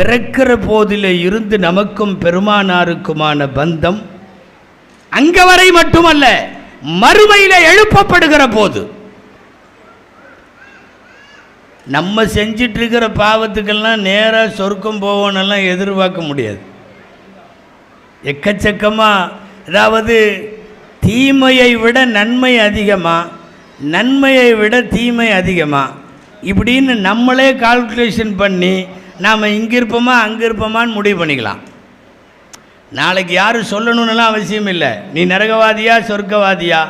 பிறக்கிற போதிலே இருந்து நமக்கும் பெருமானாருக்குமான பந்தம் அங்க வரை மட்டுமல்ல, மறுமையில எழுப்பப்படுகிற போது. நம்ம செஞ்சிட்டு இருக்கிற பாவத்துக்கெல்லாம் நேராக சொர்க்கம் போவோன்னெல்லாம் எதிர்பார்க்க முடியாது. எக்கச்சக்கமாக, அதாவது தீமையை விட நன்மை அதிகமாக, நன்மையை விட தீமை அதிகமாக, இப்படின்னு நம்மளே கால்குலேஷன் பண்ணி நாம் இங்கே இருப்போமா அங்கே இருப்போமான்னு முடிவு பண்ணிக்கலாம். நாளைக்கு யாரும் சொல்லணுன்னெலாம் அவசியம் இல்லை. நீ நரகவாதியா சொர்க்கவாதியா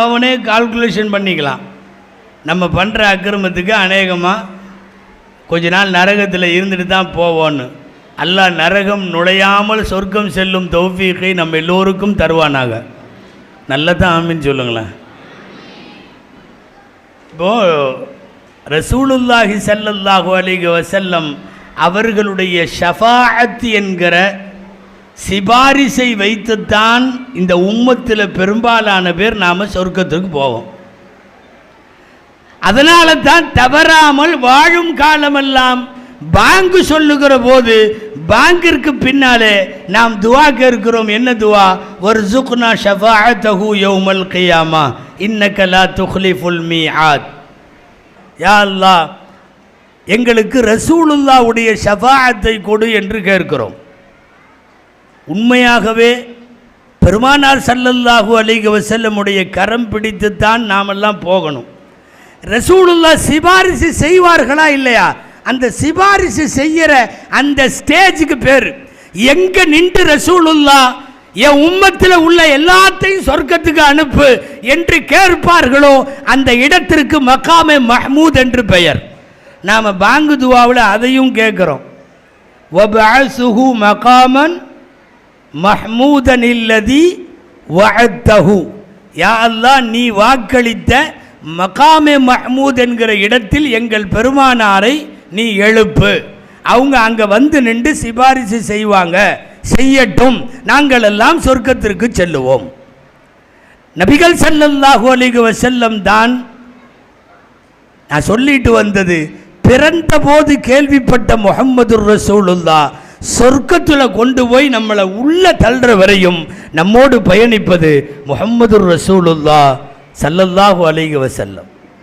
அவனே கால்குலேஷன் பண்ணிக்கலாம். நம்ம பண்ணுற அக்கிரமத்துக்கு அநேகமாக கொஞ்ச நாள் நரகத்தில் இருந்துட்டு தான் போவோன்னு. அல்லாஹ் நரகம் நுழையாமல் சொர்க்கம் செல்லும் தௌஃபீகை நம்ம எல்லோருக்கும் தருவானாக. நல்லா தான் ஆமின்னு சொல்லுங்களேன். இப்போது ரசூலுல்லாஹி ஸல்லல்லாஹு அலைஹி வஸல்லம் அவர்களுடைய ஷஃபாஅத் என்கிற சிபாரிசை வைத்துத்தான் இந்த உம்மத்தில் பெரும்பாலான பேர் நாம் சொர்க்கத்துக்கு போவோம். அதனால தான் தவறாமல் வாழும் காலமெல்லாம் பாங்கு சொல்லுகிற போது பாங்கிற்கு பின்னாலே நாம் துவா கேட்கிறோம். என்ன துவா? வர்ஸுக்னா ஷஃபாஅத்தஹு யௌமல் கியாமா இன்னக லா துக்லிஃபுல் மீஆத். யா அல்லாஹ், எங்களுக்கு ரசூலுல்லாஹ்வுடைய ஷஃபாஅத்தை கொடு என்று கேட்கிறோம். உண்மையாகவே பெருமானார் ஸல்லல்லாஹு அலைஹி வஸல்லமுடைய கரம் பிடித்துத்தான் நாமெல்லாம் போகணும். ரசூலுல்லாஹ் சிபாரிசு செய்வார்களா இல்லையா? அந்த சிபாரிசு செய்கிற அந்த ஸ்டேஜுக்கு பேர் எங்கே நின்று ரசூலுல்லாஹ் என் உம்மத்தில் உள்ள எல்லாத்தையும் சொர்க்கத்துக்கு அனுப்பு என்று கேட்பார்களோ அந்த இடத்திற்கு மகாமே மஹ்மூத் என்று பெயர். நாம் பாங்கு துவாவில் அதையும் கேட்குறோம். வபஅஸுஹு மகாமன் மஹ்மூதன் இல்லதி வஅத்தஹு. யா அல்லாஹ், நீ வாக்களித்த மகாமே மஹ்மூத் என்கிற இடத்தில் எங்கள் பெருமானாரை நீ எழுப்பு. அவங்க அங்கே வந்து நின்று சிபாரிசு செய்வாங்க. செய்யட்டும், நாங்கள் எல்லாம் சொர்க்கத்திற்கு செல்லுவோம். நபிகள் ஸல்லல்லாஹு அலைஹி வஸல்லம் தான் நான் சொல்லிட்டு வந்தது. பிறந்த போது கேள்விப்பட்ட முஹம்மதுர் ரசூலுல்லாஹ் சொர்க்கத்தில் கொண்டு போய் நம்மளை உள்ள தள்ளுற வரையும் நம்மோடு பயணிப்பது முஹம்மதுர் ரசூலுல்லாஹ் ஸல்லல்லாஹு அலைஹி வஸல்லம்.